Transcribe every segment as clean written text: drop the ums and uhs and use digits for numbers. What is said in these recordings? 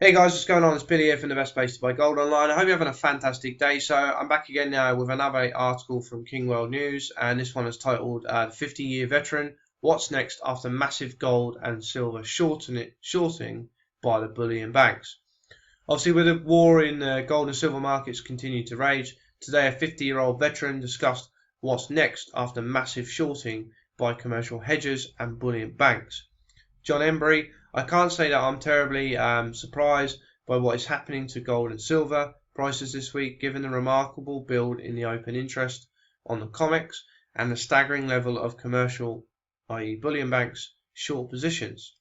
Hey guys, what's going on? It's Billy here from the best place to buy gold online. I hope you're having a fantastic day. So I'm back again now with another article from King World News, and this one is titled 50-Year Veteran, What's Next After Massive Gold and Silver Shorting by the Bullion Banks. Obviously, with the war in gold and silver markets continue to rage, today a 50-year-old veteran discussed what's next after massive shorting by commercial hedgers and bullion banks. John Embry, I can't say that I'm terribly surprised by what is happening to gold and silver prices this week, given the remarkable build in the open interest on the COMEX and the staggering level of commercial, i.e. bullion banks, short positions.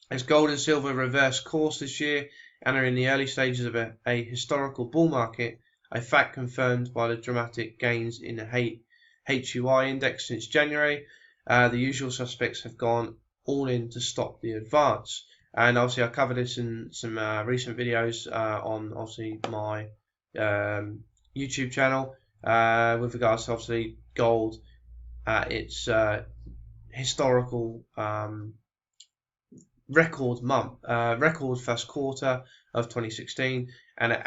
As gold and silver reverse course this year and are in the early stages of a historical bull market, a fact confirmed by the dramatic gains in the HUI index since January, the usual suspects have gone all in to stop the advance. And obviously I covered this in some recent videos on obviously my YouTube channel with regards to obviously gold at its historical record first quarter of 2016, and it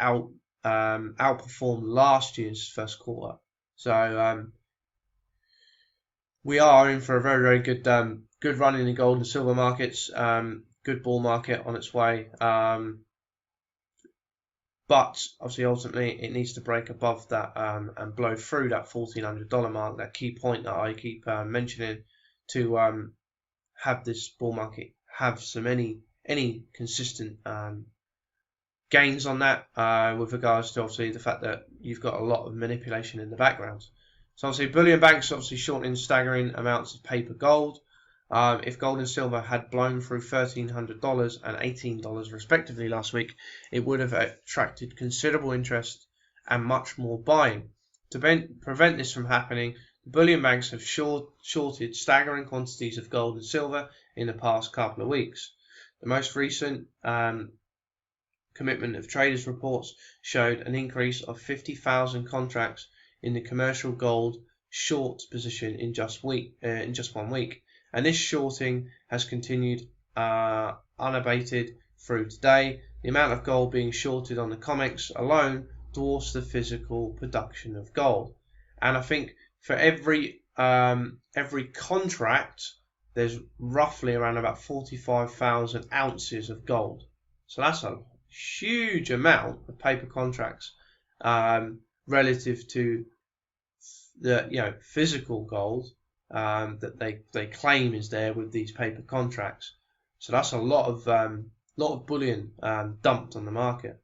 outperformed last year's first quarter. So we are in for a very, very good good run in the gold and silver markets. Good bull market on its way. But obviously, ultimately, it needs to break above that and blow through that $1,400 mark, that key point that I keep mentioning, to have this bull market have some any consistent gains on that, with regards to obviously the fact that you've got a lot of manipulation in the background. So obviously bullion banks obviously shorting staggering amounts of paper gold. If gold and silver had blown through $1,300 and $18 respectively last week, it would have attracted considerable interest and much more buying. To prevent this from happening, the bullion banks have shorted staggering quantities of gold and silver in the past couple of weeks. The most recent commitment of traders reports showed an increase of 50,000 contracts in the commercial gold short position in just 1 week, and this shorting has continued unabated through today. The amount of gold being shorted on the COMEX alone dwarfs the physical production of gold, and I think for every contract there's roughly around about 45,000 ounces of gold. So that's a huge amount of paper contracts relative to the physical gold that they claim is there with these paper contracts. So that's a lot of bullion dumped on the market.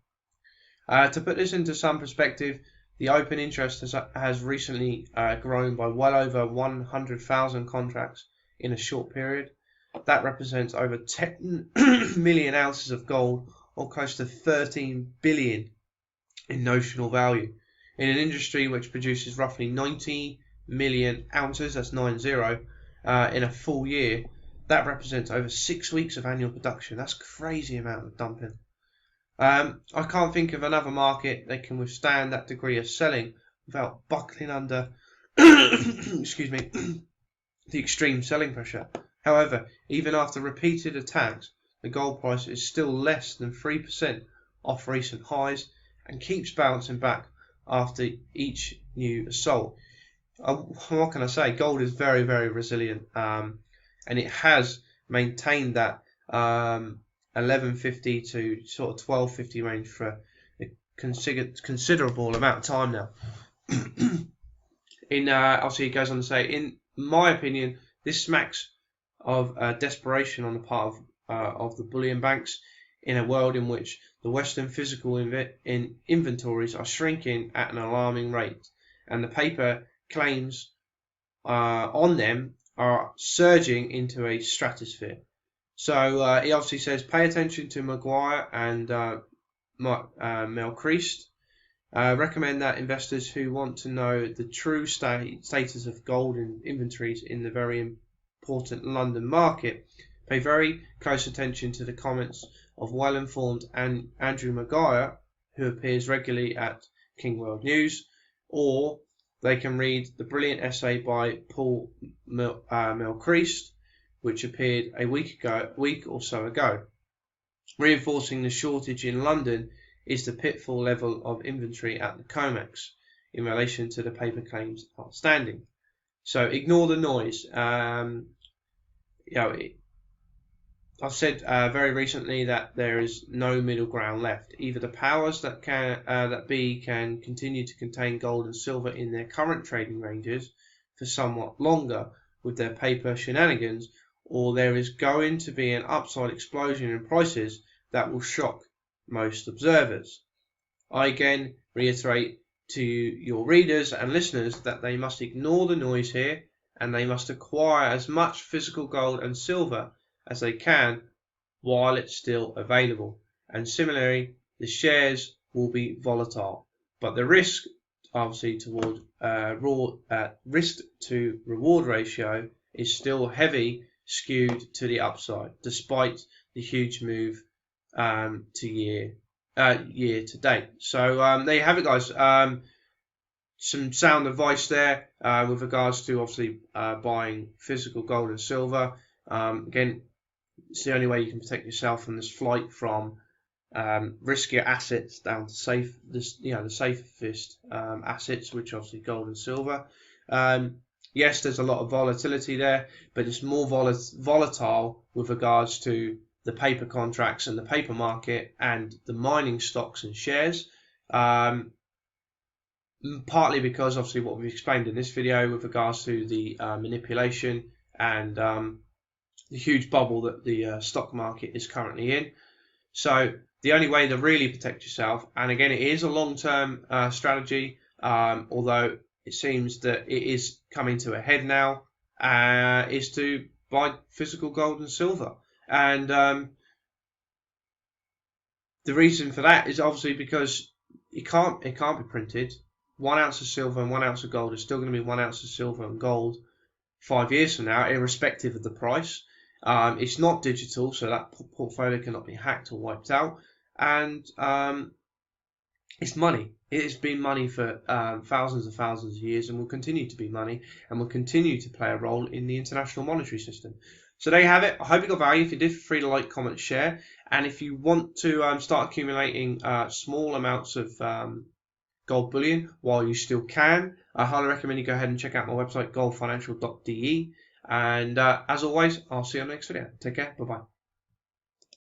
To put this into some perspective, the open interest has recently grown by well over 100,000 contracts in a short period. That represents over 10 million ounces of gold, or close to 13 billion in notional value. In an industry which produces roughly 90 million ounces, that's 90, in a full year, that represents over 6 weeks of annual production. That's a crazy amount of dumping. I can't think of another market that can withstand that degree of selling without buckling under excuse me, the extreme selling pressure. However, even after repeated attacks, the gold price is still less than 3% off recent highs and keeps bouncing back after each new assault. What can I say? Gold is very, very resilient, and it has maintained that 1150 to sort of 1250 range for a considerable amount of time now. Obviously, it goes on to say, in my opinion, this smacks of desperation on the part of the bullion banks in a world in which the Western physical inventories are shrinking at an alarming rate, and the paper claims on them are surging into a stratosphere. So he obviously says, pay attention to Maguire and Melchrist. Recommend that investors who want to know the true status of gold in inventories in the very important London market pay very close attention to the comments of well-informed Andrew Maguire, who appears regularly at King World News, or they can read the brilliant essay by Paul Melchrist, which appeared a week or so ago. Reinforcing the shortage in London is the pitfall level of inventory at the COMEX in relation to the paper claims outstanding. So ignore the noise. I've said very recently that there is no middle ground left. Either the powers that be can continue to contain gold and silver in their current trading ranges for somewhat longer with their paper shenanigans, or there is going to be an upside explosion in prices that will shock most observers. I again reiterate to your readers and listeners that they must ignore the noise here, and they must acquire as much physical gold and silver as they can while it's still available. And similarly, the shares will be volatile, but the risk, obviously, toward risk to reward ratio is still heavy, skewed to the upside, despite the huge move to year to date. So there you have it, guys. Some sound advice there with regards to obviously buying physical gold and silver. Again, it's the only way you can protect yourself from this flight from riskier assets down to the safest assets, which are obviously gold and silver. Yes, there's a lot of volatility there, but it's more volatile with regards to the paper contracts and the paper market and the mining stocks and shares. Partly because obviously what we've explained in this video with regards to the manipulation and the huge bubble that the stock market is currently in. So the only way to really protect yourself, and again it is a long-term strategy, although it seems that it is coming to a head now, is to buy physical gold and silver. And the reason for that is obviously because it can't be printed. 1 ounce of silver and 1 ounce of gold is still going to be 1 ounce of silver and gold 5 years from now, irrespective of the price. It's not digital, so that portfolio cannot be hacked or wiped out. And it's money. It has been money for thousands and thousands of years, and will continue to be money, and will continue to play a role in the international monetary system. So there you have it. I hope you got value. If you did, feel free to like, comment, share. And if you want to start accumulating small amounts of gold bullion while you still can, I highly recommend you go ahead and check out my website, goldfinancial.de. And as always, I'll see you on the next video. Take care. Bye-bye.